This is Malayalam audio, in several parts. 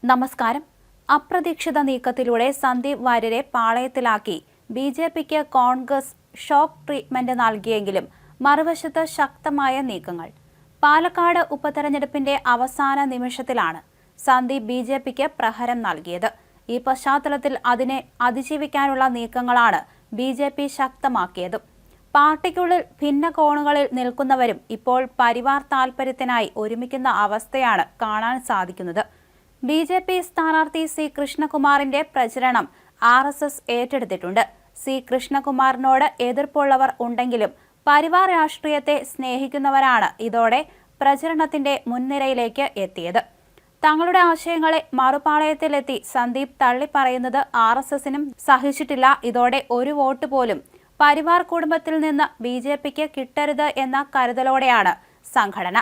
നമസ്കാരം. അപ്രതീക്ഷിത നീക്കത്തിലൂടെ സന്ദീപ് വാര്യരെ പാളയത്തിലാക്കി ബിജെപിക്ക് കോൺഗ്രസ് ഷോക്ക് ട്രീറ്റ്മെന്റ് നൽകിയെങ്കിലും മറുവശത്ത് ശക്തമായ നീക്കങ്ങൾ. പാലക്കാട് ഉപതെരഞ്ഞെടുപ്പിന്റെ അവസാന നിമിഷത്തിലാണ് സന്ദീപ് ബിജെപിക്ക് പ്രഹരം നൽകിയത്. ഈ പശ്ചാത്തലത്തിൽ അതിനെ അതിജീവിക്കാനുള്ള നീക്കങ്ങളാണ് ബിജെപി ശക്തമാക്കിയതും. പാർട്ടിക്കുള്ളിൽ ഭിന്ന കോണുകളിൽ നിൽക്കുന്നവരും ഇപ്പോൾ പരിവാർ താൽപര്യത്തിനായി ഒരുമിക്കുന്ന അവസ്ഥയാണ് കാണാൻ സാധിക്കുന്നത്. ബിജെപി സ്ഥാനാർത്ഥി സി കൃഷ്ണകുമാറിന്റെ പ്രചരണം RSS ഏറ്റെടുത്തിട്ടുണ്ട്. സി കൃഷ്ണകുമാറിനോട് എതിർപ്പുള്ളവർ ഉണ്ടെങ്കിലും പരിവാർ രാഷ്ട്രീയത്തെ സ്നേഹിക്കുന്നവരാണ് ഇതോടെ പ്രചരണത്തിന്റെ മുൻനിരയിലേക്ക് എത്തിയത്. തങ്ങളുടെ ആശയങ്ങളെ മറുപാളയത്തിലെത്തി സന്ദീപ് തള്ളിപ്പറയുന്നത് RSSനും സഹിച്ചിട്ടില്ല. ഇതോടെ ഒരു വോട്ട് പോലും പരിവാർ കുടുംബത്തിൽ നിന്ന് ബിജെപിക്ക് കിട്ടരുത് എന്ന കരുതലോടെയാണ് സംഘടന.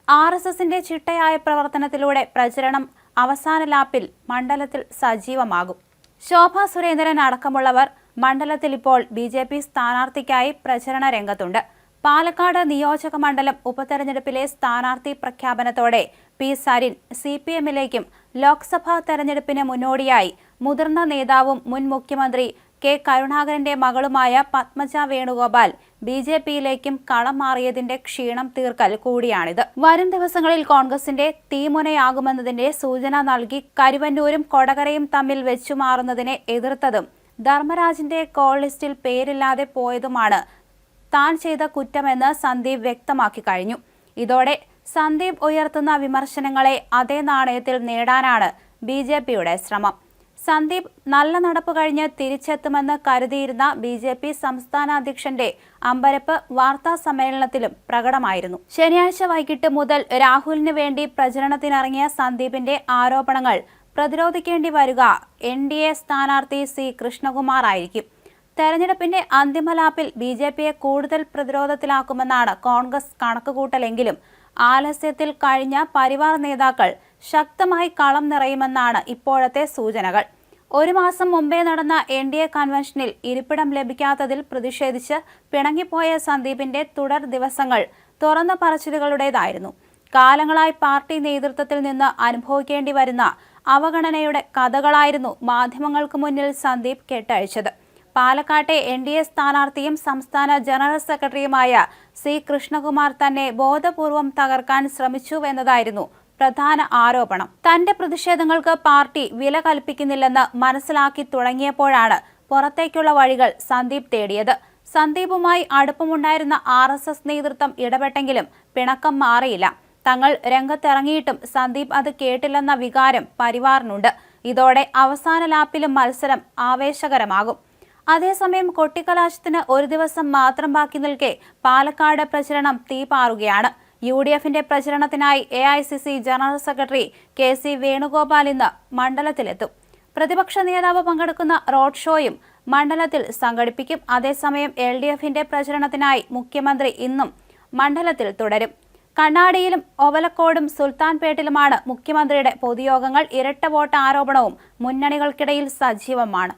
RSSന്റെ ചിട്ടയായ പ്രവർത്തനത്തിലൂടെ പ്രചരണം അവസാന ലാപ്പിൽ മണ്ഡലത്തിൽ സജീവമാകും. ശോഭാ സുരേന്ദ്രൻ അടക്കമുള്ളവർ മണ്ഡലത്തിൽ ഇപ്പോൾ ബിജെപി സ്ഥാനാർത്ഥിക്കായി പ്രചരണ രംഗത്തുണ്ട്. പാലക്കാട് നിയോജക മണ്ഡലം ഉപതെരഞ്ഞെടുപ്പിലെ സ്ഥാനാർത്ഥി പ്രഖ്യാപനത്തോടെ പി സരിൻ CPMലേക്കും ലോക്സഭാ തെരഞ്ഞെടുപ്പിന് മുന്നോടിയായി മുതിർന്ന നേതാവും മുൻ മുഖ്യമന്ത്രി കെ കരുണാകരന്റെ മകളുമായ പത്മജ വേണുഗോപാൽ ബിജെപിയിലേക്കും കളം മാറിയതിന്റെ ക്ഷീണം തീർക്കൽ കൂടിയാണിത്. വരും ദിവസങ്ങളിൽ കോൺഗ്രസിന്റെ തീമുനയാകുമെന്നതിന്റെ സൂചന നൽകി കരുവന്നൂരും കൊടകരയും തമ്മിൽ വെച്ചുമാറുന്നതിനെ എതിർത്തതും ധർമ്മരാജിന്റെ കോൾ ലിസ്റ്റിൽ പേരില്ലാതെ പോയതുമാണ് താൻ ചെയ്ത കുറ്റമെന്ന് സന്ദീപ് വ്യക്തമാക്കി കഴിഞ്ഞു. ഇതോടെ സന്ദീപ് ഉയർത്തുന്ന വിമർശനങ്ങളെ അതേ നാണയത്തിൽ നേടാനാണ് ബിജെപിയുടെ ശ്രമം. സന്ദീപ് നല്ല നടപ്പ് കഴിഞ്ഞ് തിരിച്ചെത്തുമെന്ന് കരുതിയിരുന്ന ബിജെപി സംസ്ഥാന അധ്യക്ഷന്റെ അമ്പരപ്പ് വാർത്താ സമ്മേളനത്തിലും പ്രകടമായിരുന്നു. ശനിയാഴ്ച വൈകിട്ട് മുതൽ രാഹുലിന് വേണ്ടി പ്രചരണത്തിനിറങ്ങിയ സന്ദീപിന്റെ ആരോപണങ്ങൾ പ്രതിരോധിക്കേണ്ടി വരിക NDA സ്ഥാനാർത്ഥി സി കൃഷ്ണകുമാർ ആയിരിക്കും. തെരഞ്ഞെടുപ്പിന്റെ അന്തിമലാപ്പിൽ ബിജെപിയെ കൂടുതൽ പ്രതിരോധത്തിലാക്കുമെന്നാണ് കോൺഗ്രസ് കണക്കുകൂട്ടലെങ്കിലും ആലസ്യത്തിൽ കഴിഞ്ഞ പരിവാർ നേതാക്കൾ ശക്തമായി കളം നിറയുമെന്നാണ് ഇപ്പോഴത്തെ സൂചനകൾ. ഒരു മാസം മുമ്പേ നടന്ന NDA കൺവെൻഷനിൽ ഇരിപ്പിടം ലഭിക്കാത്തതിൽ പ്രതിഷേധിച്ച് പിണങ്ങിപ്പോയ സന്ദീപിന്റെ തുടർ ദിവസങ്ങൾ തുറന്ന പറച്ചിലുകളുടേതായിരുന്നു. കാലങ്ങളായി പാർട്ടി നേതൃത്വത്തിൽ നിന്ന് അനുഭവിക്കേണ്ടി വരുന്ന അവഗണനയുടെ കഥകളായിരുന്നു മാധ്യമങ്ങൾക്ക് മുന്നിൽ സന്ദീപ് കെട്ടഴിച്ചത്. പാലക്കാട്ടെ NDA സ്ഥാനാർത്ഥിയും സംസ്ഥാന ജനറൽ സെക്രട്ടറിയുമായ സി കൃഷ്ണകുമാർ തന്നെ ബോധപൂർവം തകർക്കാൻ ശ്രമിച്ചുവെന്നതായിരുന്നു പ്രധാന ആരോപണം. തന്റെ പ്രതിഷേധങ്ങൾക്ക് പാർട്ടി വില കൽപ്പിക്കുന്നില്ലെന്ന് മനസ്സിലാക്കി തുടങ്ങിയപ്പോഴാണ് പുറത്തേക്കുള്ള വഴികൾ സന്ദീപ് തേടിയത്. സന്ദീപുമായി അടുപ്പമുണ്ടായിരുന്ന RSS നേതൃത്വം ഇടപെട്ടെങ്കിലും പിണക്കം മാറിയില്ല. തങ്ങൾ രംഗത്തിറങ്ങിയിട്ടും സന്ദീപ് അത് കേട്ടില്ലെന്ന വികാരം പരിവാറിനുണ്ട്. ഇതോടെ അവസാന ലാപ്പിലും മത്സരം ആവേശകരമാകും. അതേസമയം കൊട്ടിക്കലാശത്തിന് ഒരു ദിവസം മാത്രം ബാക്കി നിൽക്കെ പാലക്കാട് പ്രചരണം തീപാറുകയാണ്. UDFന്റെ പ്രചരണത്തിനായി AICC general secretary KC Venugopal ഇന്ന് മണ്ഡലത്തിലെത്തും. പ്രതിപക്ഷ നേതാവ് പങ്കെടുക്കുന്ന റോഡ് ഷോയും മണ്ഡലത്തിൽ സംഘടിപ്പിക്കും. അതേസമയം LDFന്റെ പ്രചരണത്തിനായി മുഖ്യമന്ത്രി ഇന്നും മണ്ഡലത്തിൽ തുടരും. കണ്ണാടിയിലും ഒവലക്കോടും സുൽത്താൻപേട്ടിലുമാണ് മുഖ്യമന്ത്രിയുടെ പൊതുയോഗങ്ങൾ. ഇരട്ട വോട്ട് ആരോപണവും മുന്നണികൾക്കിടയിൽ സജീവമാണ്.